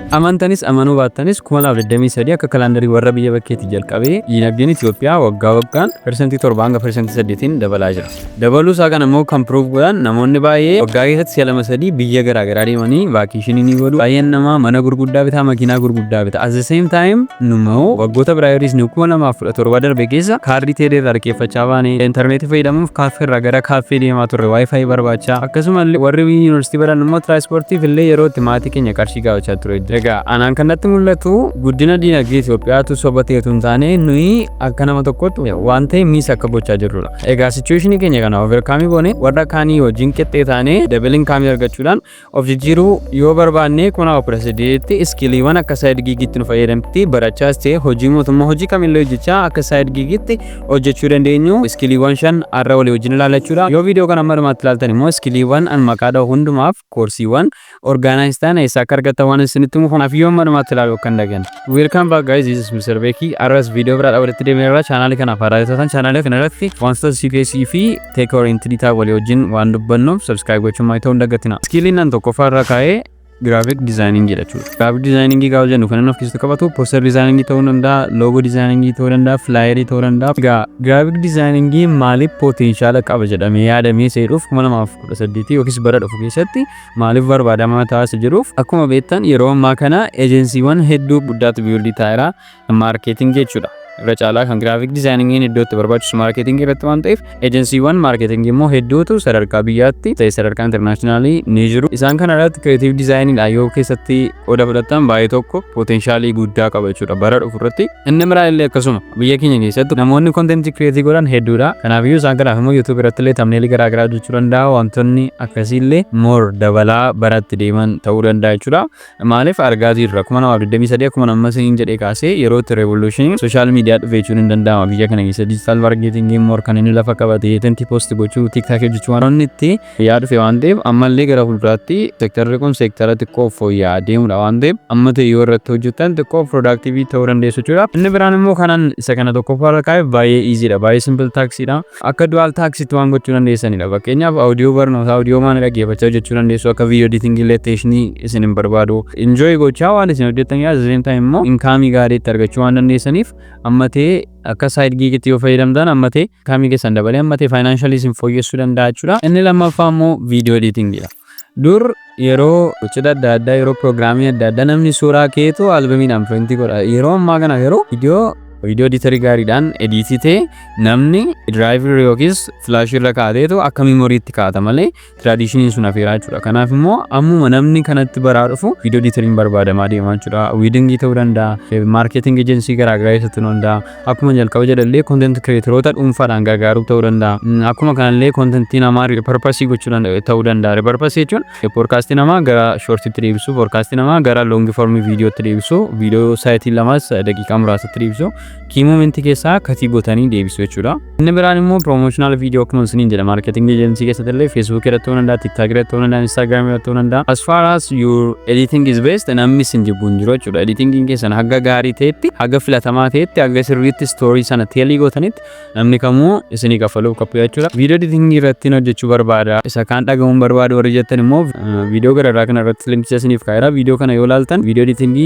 Amantanis amanuu baattanis 2023 akka kaalendarii warra biyya bakkeetti jalqabee dinagdeen Itoophiyaa waggaa waggaan persentii 7% dabalaa jira. Dabaluu isaa kana immoo kan proof godhan namoonni baay'ee waggaa keessatti si'a 2-3 biyya garaagaraa deemanii vaakishinii ni godhu. Baay'een namaa mana gurguddaa bitaa, makiinaa gurguddaa bitaa. At the same time numoo waggoota biraayoris ni 2017 darbe keessa kaardii teelee irraa harkeeffachaa baane intarneetii fayyadamuuf kaaffee irraa gara kaaffee deemaa turre waayifaayi barbaacha. Akkasumallee warri yuunivarsiitii baran immoo tiraanspoortiif illee yeroo itti maatii keenya qarshii gaafachaa ture. Egaa anaan kanatti mul'atu guddina dinagdee Itoophiyaatu sobateetu hin taane nuyi akka nama tokkotti waan ta'e miisa akka gochaa jirrudha. Egaa sichueeshinii keenya kana overkaamii goone warra kaanii wajjin qixxee taane dabalin kaamii argachuudhaan of jijjiiruu yoo barbaanne kuna pireesideetti iskiliiwwan akka saayid giigiitti nu fayyadamti barachaas ta'e hojii mootummaa hojii kamillee hojjechaa akka saayid giigiitti hojjechuu dandeenyu iskiliiwwan 5 arra walii wajjin ilaalachuudha. Yoo viidiyoo kana marmaatti ilaaltan immoo iskiliiwwan an maqaadha hundumaaf koorsiiwwan organize ta'an eessaa akka argattan waan isinitti muufan afiyyoon marmaatti ilaaluu kan dhagan. Welcome back guys, this is Mr. Beki. Arras video biraadha walitti deemeerra channel kana faaraa ta'an channel kana irratti wantoota CPC fi take oriented ta'an walii wajjin waan dubbannuuf subscribe gochuun maayii ta'uu hin dagatina. Skilliin nan tokkoffaa irra kaa'ee graphic designing jechuudha. Graphic designing gaafa jennu kan of keessatti qabatu poster designing ta'uu danda'a, logo designing ta'uu danda'a, flyer ta'uu danda'a. Egaa graphic designing maaliif potential qaba jedhamee yaadamee seeruuf 2018 yookiis bara dhufu keessatti maaliif barbaadamaa ta'aa jiruuf akkuma beektan yeroo ammaa kana ejensiiwwan hedduu guddaatu build ta'eera marketing jechuudha. irra caalaa kan graphic designing iddootti barbaachisu marketing irratti waan ta'eef ejensiiwwan marketing immoo hedduutu sadarkaa biyyaatti ta'e sadarkaa internationally ni jiru. Isaan kana irratti creative designing yoo keessatti qooda fudhatan baay'ee tokko potentialii guddaa qaba jechuudha bara dhufu irratti. Inni biraa illee akkasuma biyya keenya keessatti namoonni content create godhan hedduudha. Kanaafiyyuu isaan kanaaf immoo YouTube irratti illee thumbnail garaa garaa hojjechuu danda'a. Wantoonni akkasii illee more dabalaa baratti deeman ta'uu danda'a jechuudha. Maaliif argaa jirra 2023 akkuma ammas hin jedhee kaasee yeroo itti revolution social media dhufeechuun hin danda'ama. Biyya kana keessa digital marketing more kan inni lafa qabatee tanti post gochuu TikTok hojjechuu waan itti yaadu fe waan ta'eef ammallee gara fuulduraatti sektarri kun sektara xiqqoo fooyya'aa deemudha waan ta'eef amma ta'e yoo irratti hojjetan xiqqoo productive ta'uu dandeessu jechuudha. Inni biraan immoo kanaan isa kana tokkoffaa irra kaa'e baay'ee easy dha, baay'ee simple taxiidha. Akka dual taxiitti waan gochuu dandeessanidha. Fakkeenyaaf audio barnoota audio maan dhaggeeffachaa hojjechuu dandeessu akka video editing illee teeshinii isin hin barbaadu enjoy gochaa waan isin hojjetan yaa same time immoo income gaarii itti argachuu waan dandeessaniif ammatee akka side gigitti yoo fayyadamtan ammatee kaamii keessan dabalee ammatee financially isin fooyyessuu danda'a jechuudha. Inni lammaffaa immoo video editing dha. Dur yeroo hojjeta adda addaa yeroo proogiraamii adda addaa namni suuraa keetu albamiidhaan print godha. Yeroo ammaa kana yeroo video editorii gaariidhaan editite namni driver yookiis flash irra kaa'ateetu akka memoriitti kaa'ata malee tradishiniin sun hafeeraa jechuudha. Kanaaf immoo ammuma namni kanatti baraa dhufu video editoring barbaadamaa deemaa jechuudha. Wedding ta'uu danda'a, marketing agency garaa garaa keessatti ta'uu danda'a. Akkuma jalqaba jedhallee content creatorota dhuunfaadhaan gargaaruuf ta'uu danda'a. Akkuma kanallee contentii namaa repurpose gochuu ta'uu danda'a. Repurpose jechuun podcast namaa gara shortitti deebisu, podcast namaa gara long form videotti deebisu, video saayitii lamas daqiiqaa muraasatti deebisu. Key moment keessaa katii gootanii deebisu jechuudha. Inni biraan immoo promotional video akkuma isiniin jedha marketing agency keessatti illee Facebook irratti ta'uu danda'a, TikTok irratti ta'uu danda'a, Instagram irratti ta'uu danda'a. As far as your editing is best namni isin jibbuun jiru jechuudha. Editingin keessan haga gaarii ta'etti, haga filatamaa ta'etti, haga sirriitti story sana teelii gootanitti namni kamuu isinii kaffaluuf qophii jechuudha. Video editing irratti hojjechuu barbaada. Isa kaan dhagahuun barbaadu warri jettan immoo video garaagaraa kana irratti linkii isiniif kaa'eera. Video kana yoo ilaaltan video editing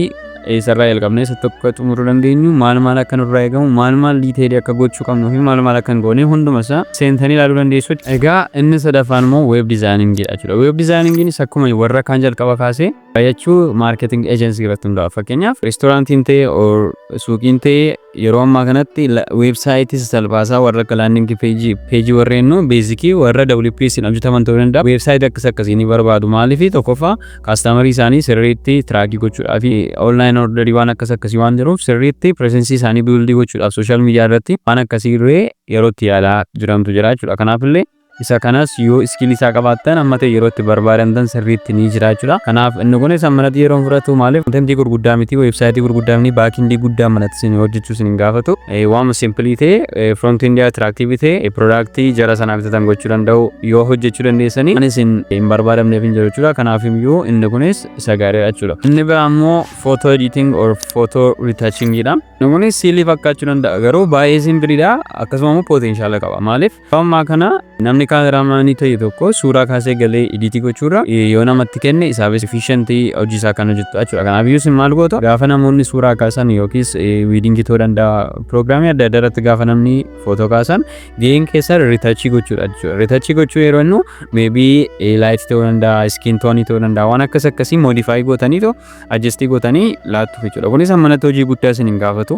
eessarraa jalqabnee isa tokko xumuruu dandeenyu maal akka nurraa eegamu maal detail akka gochuu qabnu fi maal akka goone hunduma isaa seentanii ilaaluu dandeessu. Egaa inni sadaffaan immoo web designing jedha jechuudha. Web designing is akkuma warra kaan jalqaba kaasee baay'achuu marketing agency irratti hundaa'a. Fakkeenyaaf reestooraantiin ta'e or suuqiin ta'e yeroo ammaa kanatti websaayitii salphaasaa warra landing page warreen nu basically warra WPS hojjetaman ta'uu danda'a. Websaayitii akkasii ni barbaadu. Maaliif tokkoffaa kaastaamarii isaanii sirriitti track gochuudhaa fi online orderii waan akkasii waan jiruuf sirriitti presence isaanii build gochuudhaaf social media irratti waan akkasii irree yerootti yaalaa jirantu jira jechuudha. Kanaaf illee isa kanas yoo skill isaa qabaattan amma ta'e yerootti barbaadan sirriitti ni jira jechuudha. Kanaaf inni kun isa manatti yeroo fudhatu maaliif contentii gurguddaa miti, websaayitii gurguddaa miti, backend guddaa manatti isin hojjechuu isin gaafatu. Waan simply ta'e front end attractive ta'e productii jara sana bitatan gochuu danda'u yoo hojjechuu dandeessanii kan isin hin barbaadamneef hin jiru jechuudha. Kanaaf iyyuu inni kunis isa gaariidha jechuudha. Inni biraa immoo photo editing or photo retouching jedhama. Namoonni siilii fakkaachuu danda'a garuu baay'ee simbiliidha akkasumas immoo potenshaala qaba maaliif amma kana namni kaameraamaanii ta'e tokko suuraa kaasee galee editii gochuudha yoo namatti kenne isaafis efficientii hojii isaa kan hojjetu jechuudha kanaaf iyyuu maal goota gaafa namoonni suuraa kaasan yookiis wiidingii ta'uu danda'a piroogiraamii adda addaa irratti gaafa namni footoo kaasan ga'een keessa ritachii gochuudha jechuudha ritachii gochuu yeroo inni meebii laayit ta'uu danda'a iskiin toonii ta'uu danda'a waan akkasii moodifaayi gootanii too ajjestii gootanii laattuuf jechuudha kunis ammanatti hojii guddaa isin hin gaafatu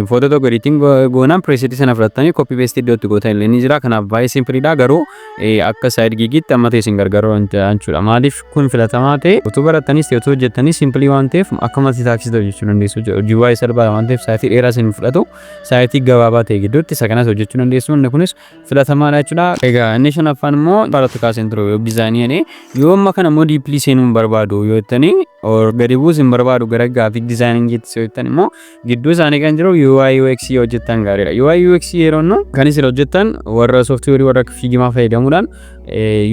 footoo tokko editing goonaan presetii sana fudhattanii copy paste iddootti gootan illee ni jira kanaaf baay'ee simpliidha garuu akka side gigitti amma ta'e isin gargaaruu jechuudha maaliif kun filatamaa ta'e utuu barattanis ta'e utuu hojjettanii simpli waan ta'eef akka multi-tasking hojjechuu dandeessu hojii baay'ee salphaadha waan ta'eef saayitii dheeraa isin fudhatu saayitii gabaabaa ta'e gidduutti isa kanas hojjechuu dandeessu inni kunis filatamaadha jechuudha egaa inni shanaffaan immoo barattu kaaseen ture web diizaayinii yoo amma kana immoo diiplii seenuu hin barbaadu yoo jettanii gadi buus hin barbaadu gara graphic designingiitti yoo jettan immoo gidduu isaanii kan jiru UI UX hojjettan gaariidha UI UX yeroo nu kan isin hojjettan warra software warra Figma fayyadamuudhaan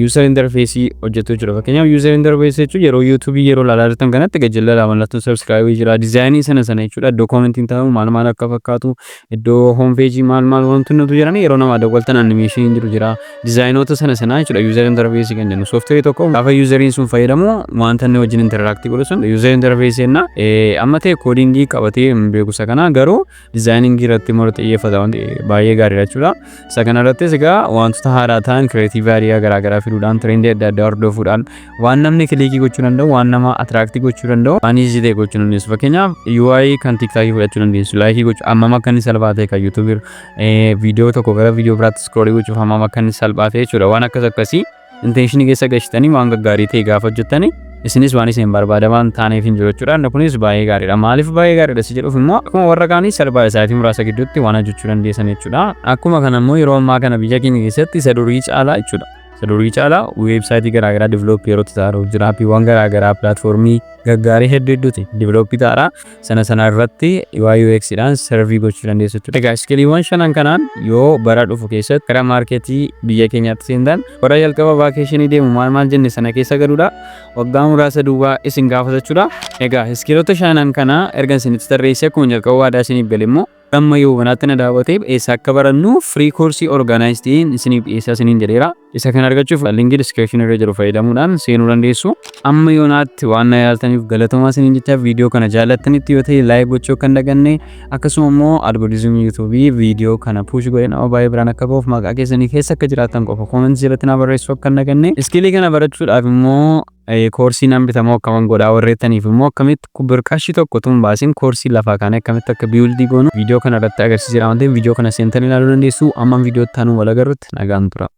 user interface hojjetu jechuudha fakkeenyaaf user interface jechuun yeroo YouTube yeroo ilaalaa jirtan kanatti gajjalla mallattoo subscribe jira dizaayinii sana jechuudha iddoo commenting ta'u maal akka fakkaatu iddoo home page maal wantoonni jiran yeroo nama daawwatan animation jiru jira dizaayinoota sana jechuudha user interface kan jennu software tokko gaafa useriin sun fayyadamu wanta inni wajjin interact godhu sun user interface enna amma ta'e codingii qabatee beekusa kana garuu designing irratti murte xiyyeeffata wanti baay'ee gaariidha jechuudha isa kana irrattis egaa wantoota haaraa ta'an creative idea garaagaraa fiduudhaan trendii adda addaa hordofuudhaan waan namni kilikii gochuu danda'u waan nama attract gochuu danda'u waan easy ta'e gochuu dandeessu fakkeenyaaf UI kan TikTok fudhachuu dandeessu like gochuu amma akka inni salphaa ta'e kan YouTube viidiyoo tokko gara viidiyoo biraatti scroll gochuuf amma akka inni salphaa ta'e jechuudha waan akkasii intention keessa galchitanii waan gaggaarii ta'e gaafa hojjettanii isinis waan isin barbaadaman taaneef hin jiru jechuudha inni kunis baay'ee gaariidha maaliif baay'ee gaariidha si jedhuuf immoo akkuma warra kaanii salphaa isaatii muraasa gidduutti waan hojjechuu dandeessan jechuudha akkuma kana immoo yeroo ammaa kana biyya keenya keessatti isa durii caalaa jechuudha isa durii caalaa weebsaayitii garaagaraa develop yeroo ta'aa jira appiiwwan garaagaraa pilaatfoormii gaggaarii hedduutti develop ta'aa sana irratti UI UX dhaan servii gochuu dandeessu jechuudha egaa iskiliiwwan shanan kanaan yoo bara dhufu keessatti gara maarketii biyya keenyaatti seentan bara jalqaba vaakeeshinii deemu maal jenne sana keessa galuudha waggaa muraasa duwwaa isin gaafachuudha egaa iskiloota shanan kana erga isinitti tarreessee akkuma jalqaba waadaa isiniif gale immoo amma yoo wanaatti na daawwateef eessa akka barannu free course organized isiniif dhiyeessaa isiniin jedheera isa kan argachuuf linkii description irra jiru fayyadamuudhaan seenuu dandeessu amma yoo naatti waan na yaaltaniif galatoomaa isiniin jecha viidiyoo kana jaallattanitti yoo ta'e like gochuu kan daganne akkasuma immoo algoritmii YouTube viidiyoo kana push godhee nama baay'ee biraan akka ga'uuf maqaa keessanii keessa akka jiraattan qofa comments irratti na barreessuu akka hin daganne iskilii kana barachuudhaaf immoo koorsii nan bitamoo akkaman godhaa warreettaniif immoo akkamitti birqashii tokko tun baasin koorsii lafaa kaanii akkamitti akka biildii goonu viidiyoo kana irratti agarsiisaa waan ta'eef viidiyoo kana seentanii ilaaluu dandeessu amma viidiyoo itti aanu wal agarrutti nagaan tura.